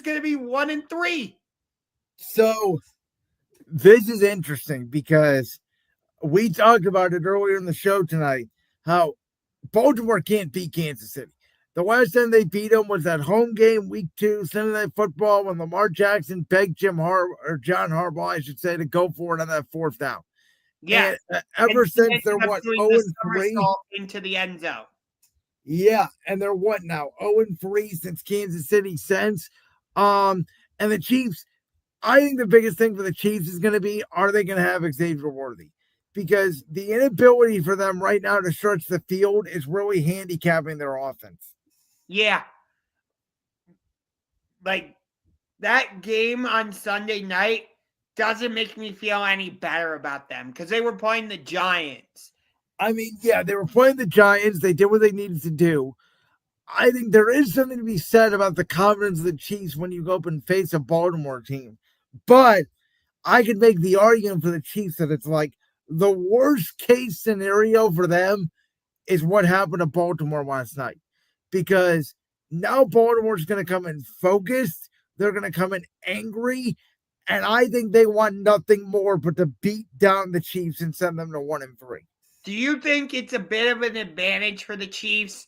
going to be 1-3. So this is interesting because we talked about it earlier in the show tonight, how Baltimore can't beat Kansas City. The last time they beat them was that home game, week 2, Sunday Night Football, when Lamar Jackson begged John Harbaugh, I should say, to go for it on that 4th down. Yeah. And ever since they're what, 0-3 into the end zone. Yeah, and they're what now? 0-3 since Kansas City since. And the Chiefs, I think the biggest thing for the Chiefs is going to be, are they going to have Xavier Worthy? Because the inability for them right now to stretch the field is really handicapping their offense. Yeah. Like, that game on Sunday night doesn't make me feel any better about them because they were playing the Giants. I mean, yeah, they were playing the Giants. They did what they needed to do. I think there is something to be said about the confidence of the Chiefs when you go up and face a Baltimore team. But I could make the argument for the Chiefs that it's like the worst case scenario for them is what happened to Baltimore last night. Because now Baltimore's going to come in focused. They're going to come in angry. And I think they want nothing more but to beat down the Chiefs and send them to 1-3. Do you think it's a bit of an advantage for the Chiefs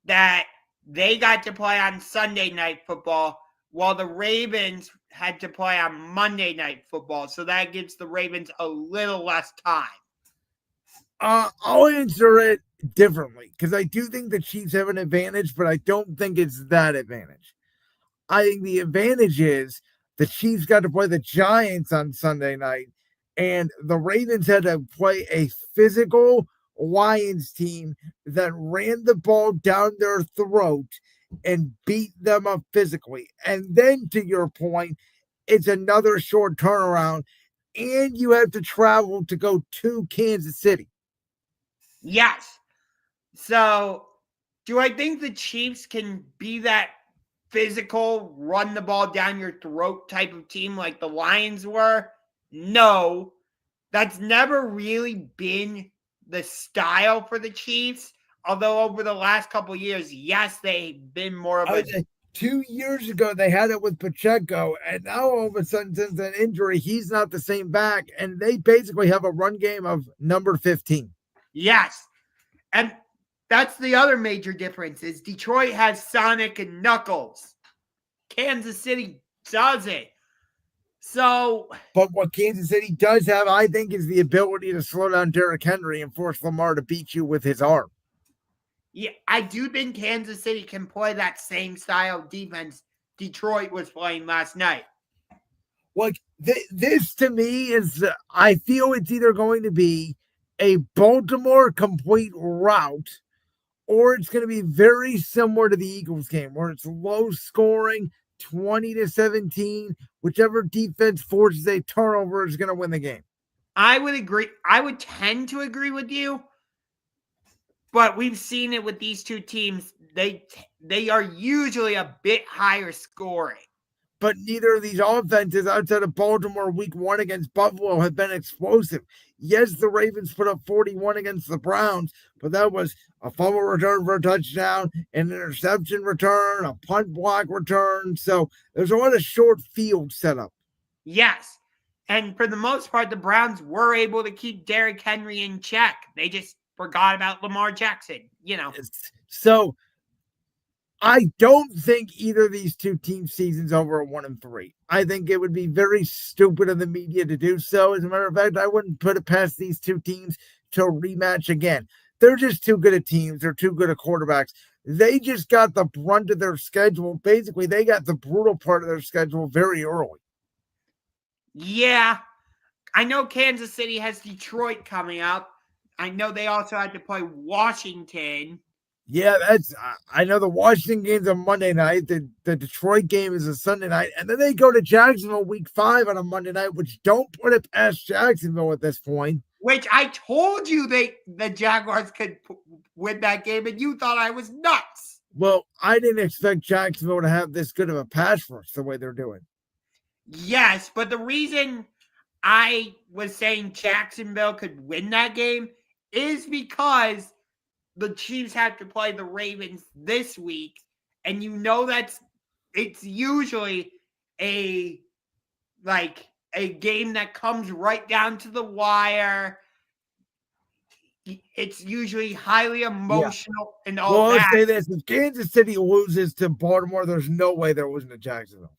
that they got to play on Sunday Night Football while the Ravens had to play on Monday Night Football? So that gives the Ravens a little less time. I'll answer it differently because I do think the Chiefs have an advantage, but I don't think it's that advantage. I think the advantage is the Chiefs got to play the Giants on Sunday night, and the Ravens had to play a physical Lions team that ran the ball down their throat and beat them up physically. And then, to your point, it's another short turnaround, and you have to travel to go to Kansas City. Yes. So, do I think the Chiefs can be that physical, run the ball down your throat type of team like the Lions were? No. That's never really been the style for the Chiefs. Although over the last couple of years, yes, they've been more of a... 2 years ago, they had it with Pacheco, and now all of a sudden, since that injury, he's not the same back, and they basically have a run game of number 15. Yes. And that's the other major difference is Detroit has Sonic and Knuckles. Kansas City doesn't. So, but what Kansas City does have, I think, is the ability to slow down Derrick Henry and force Lamar to beat you with his arm. Yeah, I do think Kansas City can play that same style of defense Detroit was playing last night. Like, this to me is, I feel it's either going to be a Baltimore complete rout, or it's going to be very similar to the Eagles game, where it's low scoring, 20-17. Whichever defense forces a turnover is going to win the game. I would agree. I would tend to agree with you. But we've seen it with these two teams. They are usually a bit higher scoring. But neither of these offenses outside of Baltimore week 1 against Buffalo have been explosive. Yes, the Ravens put up 41 against the Browns, but that was a fumble return for a touchdown, an interception return, a punt block return. So there's a lot of short field setup. Yes. And for the most part, the Browns were able to keep Derrick Henry in check. They just forgot about Lamar Jackson, So I don't think either of these two teams' season's over at 1-3. I think it would be very stupid of the media to do so. As a matter of fact, I wouldn't put it past these two teams to rematch again. They're just too good at teams. They're too good at quarterbacks. They just got the brunt of their schedule. Basically, they got the brutal part of their schedule very early. Yeah. I know Kansas City has Detroit coming up. I know they also had to play Washington. Yeah, I know the Washington game's on Monday night. The Detroit game is a Sunday night. And then they go to Jacksonville week 5 on a Monday night, which don't put it past Jacksonville at this point. Which I told you the Jaguars could win that game, and you thought I was nuts. Well, I didn't expect Jacksonville to have this good of a pass rush the way they're doing. Yes, but the reason I was saying Jacksonville could win that game is because the Chiefs have to play the Ravens this week, and it's usually a game that comes right down to the wire. It's usually highly emotional and all Well, that. let's say this: if Kansas City loses to Baltimore, there's no way they're losing to Jacksonville.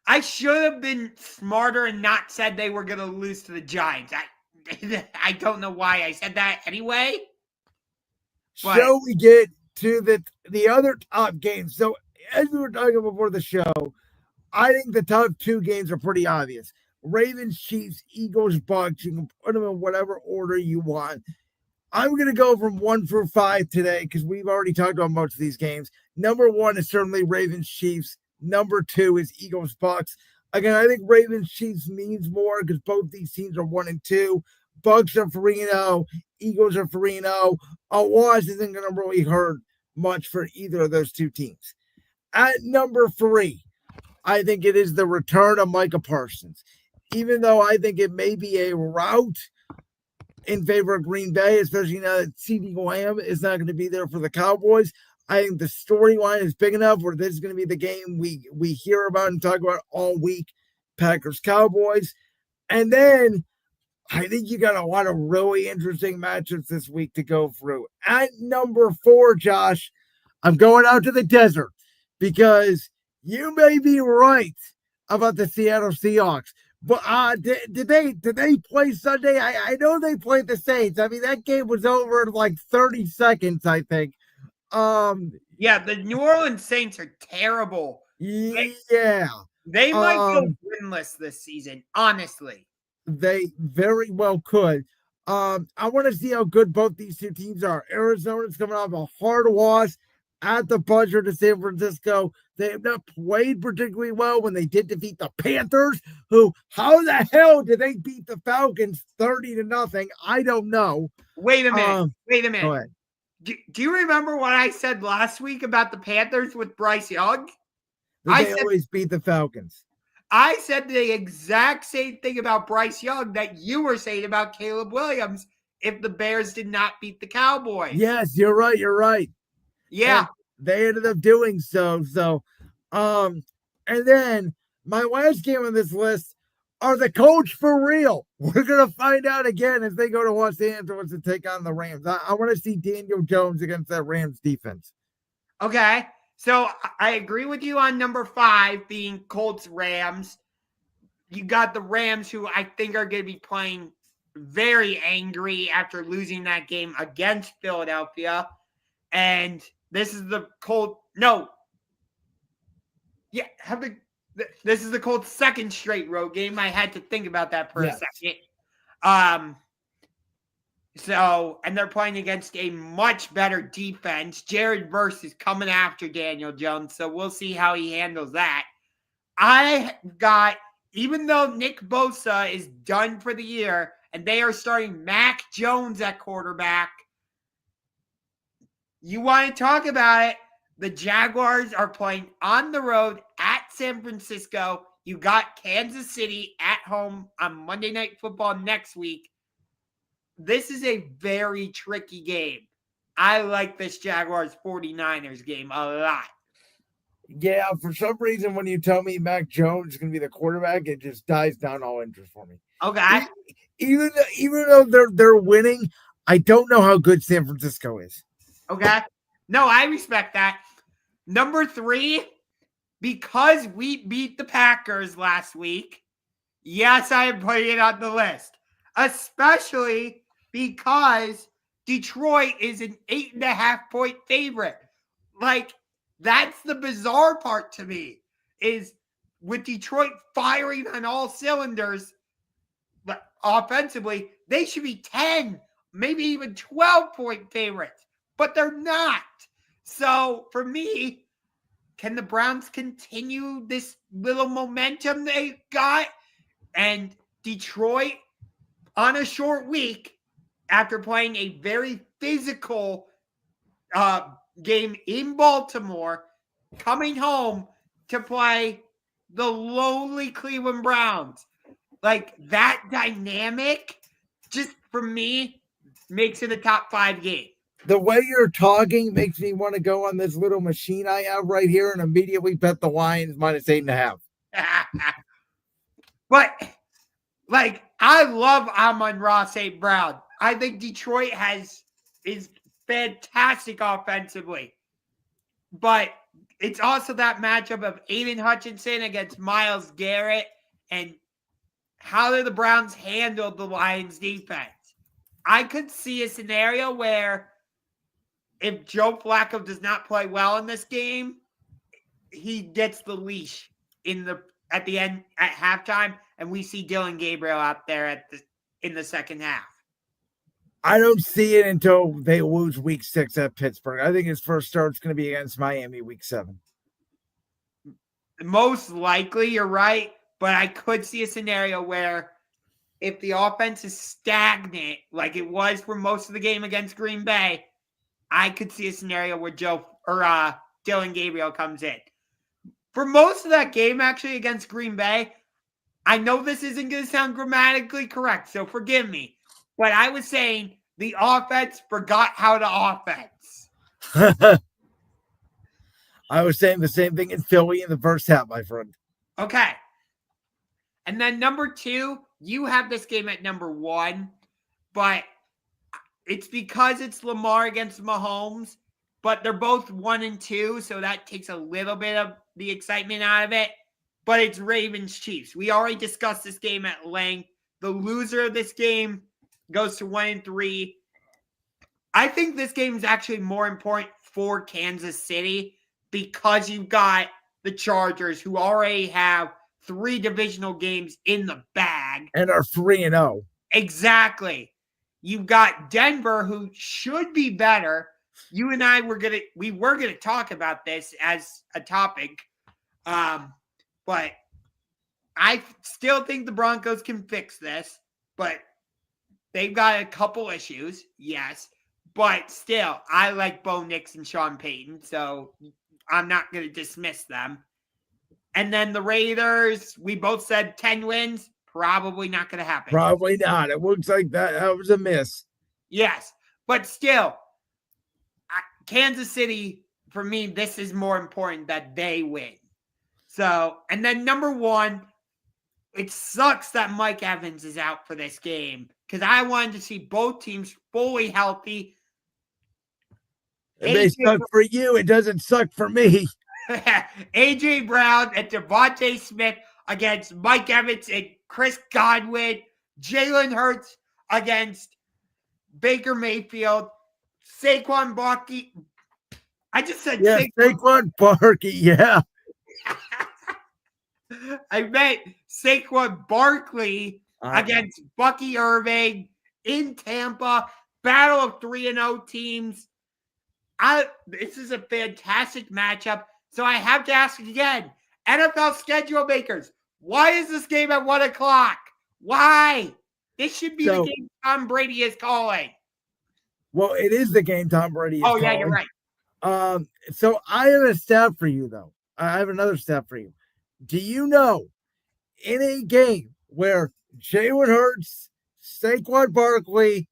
I should have been smarter and not said they were going to lose to the Giants. I don't know why I said that anyway. But So we get to the other top games. So as we were talking before the show, I think the top two games are pretty obvious. Ravens, Chiefs, Eagles, Bucs. You can put them in whatever order you want. I'm going to go from 1 through 5 today because we've already talked about most of these games. Number 1 is certainly Ravens, Chiefs. Number 2 is Eagles, Bucs. Again, I think Ravens, Chiefs means more because both these teams are 1 and 2. Bucs are 3-0. Eagles are 3-0. A loss isn't going to really hurt much for either of those two teams. At number 3, I think it is the return of Micah Parsons. Even though I think it may be a rout in favor of Green Bay, especially now that CeeDee Lamb is not going to be there for the Cowboys. I think the storyline is big enough where this is going to be the game we hear about and talk about all week, Packers-Cowboys. And then I think you got a lot of really interesting matchups this week to go through. At number 4, Josh, I'm going out to the desert because you may be right about the Seattle Seahawks. But did they play Sunday? I know they played the Saints. I mean, that game was over in like 30 seconds, I think. Yeah, the New Orleans Saints are terrible. Yeah. They might go winless this season, honestly. They very well could. I want to see how good both these two teams are. Arizona's coming off a hard loss at the buzzer to San Francisco. They have not played particularly well when they did defeat the Panthers, who, how the hell did they beat the Falcons 30-0? I don't know. Wait a minute. Go ahead. Do you remember what I said last week about the Panthers with Bryce Young? They always beat the Falcons. I said the exact same thing about Bryce Young that you were saying about Caleb Williams if the Bears did not beat the Cowboys. Yes, you're right. Yeah. And they ended up doing so. And then my last game on this list are the Colts for real. We're going to find out again as they go to Los Angeles to take on the Rams. I want to see Daniel Jones against that Rams defense. Okay. So I agree with you on number 5 being Colts Rams. You got the Rams, who I think are going to be playing very angry after losing that game against Philadelphia. And this is the Colts. No. Yeah. This is the Colts' second straight road game. I had to think about that for a second. And they're playing against a much better defense. Jared Verse is coming after Daniel Jones, so we'll see how he handles that. Even though Nick Bosa is done for the year, and they are starting Mac Jones at quarterback, you want to talk about it. The Jaguars are playing on the road at San Francisco. You got Kansas City at home on Monday Night Football next week. This is a very tricky game. I like this Jaguars 49ers game a lot. Yeah, for some reason, when you tell me Mac Jones is going to be the quarterback, it just dies down all interest for me. Okay. Even though they're winning, I don't know how good San Francisco is. Okay. No, I respect that. Number 3, because we beat the Packers last week, yes, I am putting it on the list. Especially because Detroit is an 8.5-point favorite. Like, that's the bizarre part to me, is with Detroit firing on all cylinders, but offensively, they should be 10, maybe even 12-point favorites, but they're not. So, for me, can the Browns continue this little momentum they got? And Detroit, on a short week, after playing a very physical game in Baltimore, coming home to play the lowly Cleveland Browns. Like, that dynamic, just for me, makes it a top 5 game. The way you're talking makes me want to go on this little machine I have right here and immediately bet the Lions minus 8.5. But like, I love Amon-Ra St. Brown. I think Detroit is fantastic offensively. But it's also that matchup of Aiden Hutchinson against Myles Garrett and how do the Browns handle the Lions defense. I could see a scenario where if Joe Flacco does not play well in this game, he gets the leash at the end at halftime, and we see Dylan Gabriel out there in the second half. I don't see it until they lose week 6 at Pittsburgh. I think his first start's going to be against Miami week 7. Most likely, you're right, but I could see a scenario where if the offense is stagnant, like it was for most of the game against Green Bay, I could see a scenario where Dylan Gabriel comes in. For most of that game, actually, against Green Bay, I know this isn't going to sound grammatically correct, so forgive me, but I was saying the offense forgot how to offense. I was saying the same thing in Philly in the first half, my friend. Okay. And then number 2, you have this game at number 1, but it's because it's Lamar against Mahomes, but they're both 1 and 2, so that takes a little bit of the excitement out of it. But it's Ravens-Chiefs. We already discussed this game at length. The loser of this game goes to 1 and 3. I think this game is actually more important for Kansas City because you've got the Chargers, who already have 3 divisional games in the bag. And are 3-0. Exactly. You've got Denver, who should be better. You and I were gonna talk about this as a topic. But I still think the Broncos can fix this, but they've got a couple issues, yes. But still, I like Bo Nix and Sean Payton, so I'm not going to dismiss them. And then the Raiders, we both said 10 wins, probably not going to happen. Probably not. It looks like that was a miss. Yes, but still, Kansas City, for me, this is more important that they win. So, and then number 1, it sucks that Mike Evans is out for this game because I wanted to see both teams fully healthy. It may suck for you. It doesn't suck for me. A.J. Brown and Devontae Smith against Mike Evans and Chris Godwin. Jalen Hurts against Baker Mayfield. Saquon Barkley. I just said Saquon Barkley, yeah. I meant Saquon Barkley against Bucky Irving in Tampa. Battle of 3-0 teams. This is a fantastic matchup. So I have to ask again, NFL schedule makers, why is this game at 1 o'clock? Why? This should be the game Tom Brady is calling. Well, it is the game Tom Brady is calling. Yeah, you're right. So I have a stat for you, though. I have another stat for you. Do you know, in a game where Jalen Hurts, Saquon Barkley,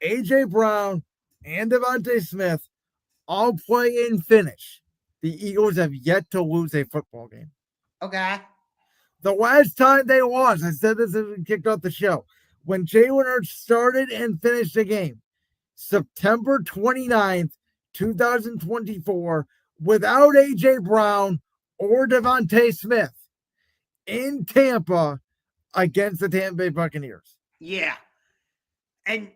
A.J. Brown, and Devontae Smith all play and finish, the Eagles have yet to lose a football game? Okay. The last time they lost, I said this as we kicked off the show, when Jalen Hurts started and finished the game, September 29th, 2024, without A.J. Brown or Devontae Smith in Tampa against the Tampa Bay Buccaneers. Yeah. And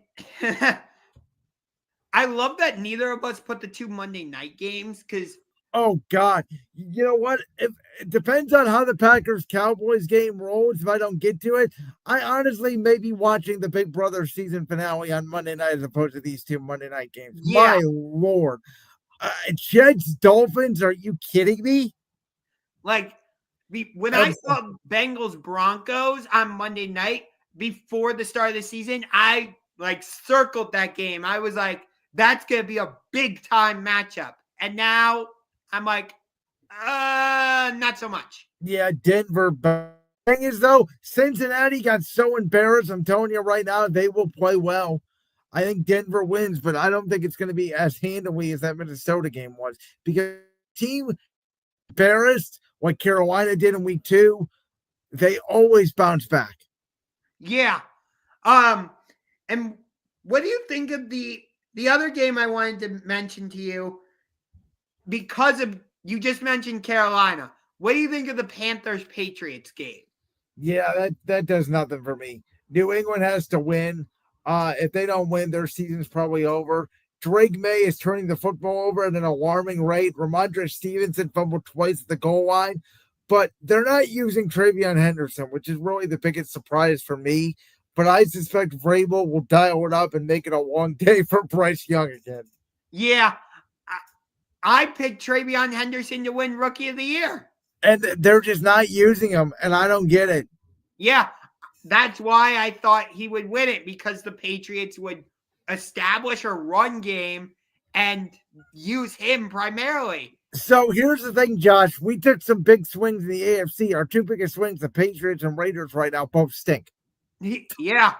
I love that neither of us put the 2 Monday night games because... Oh, God. You know what? It depends on how the Packers-Cowboys game rolls. If I don't get to it, I honestly may be watching the Big Brother season finale on Monday night as opposed to these 2 Monday night games. Yeah. My Lord. Jets-Dolphins, are you kidding me? Like, when I saw Bengals-Broncos on Monday night before the start of the season, I, circled that game. I was like, that's going to be a big-time matchup. And now I'm like, not so much. Yeah, Denver. Thing is, though, Cincinnati got so embarrassed. I'm telling you right now, they will play well. I think Denver wins, but I don't think it's going to be as handily as that Minnesota game was because team embarrassed like Carolina did in week 2, they always bounce back. Yeah. And what do you think of the other game I wanted to mention to you? Because of you just mentioned Carolina. What do you think of the Panthers-Patriots game? Yeah, that does nothing for me. New England has to win. If they don't win, their season's probably over. Drake May is turning the football over at an alarming rate. Ramondre Stevenson fumbled twice at the goal line, but they're not using Travion Henderson, which is really the biggest surprise for me. But I suspect Vrabel will dial it up and make it a long day for Bryce Young again. Yeah, I picked Travion Henderson to win Rookie of the Year. And they're just not using him, and I don't get it. Yeah, that's why I thought he would win it, because the Patriots would establish a run game and use him primarily. So here's the thing, Josh. We took some big swings in the AFC. Our two biggest swings, the Patriots and Raiders right now, both stink. Yeah.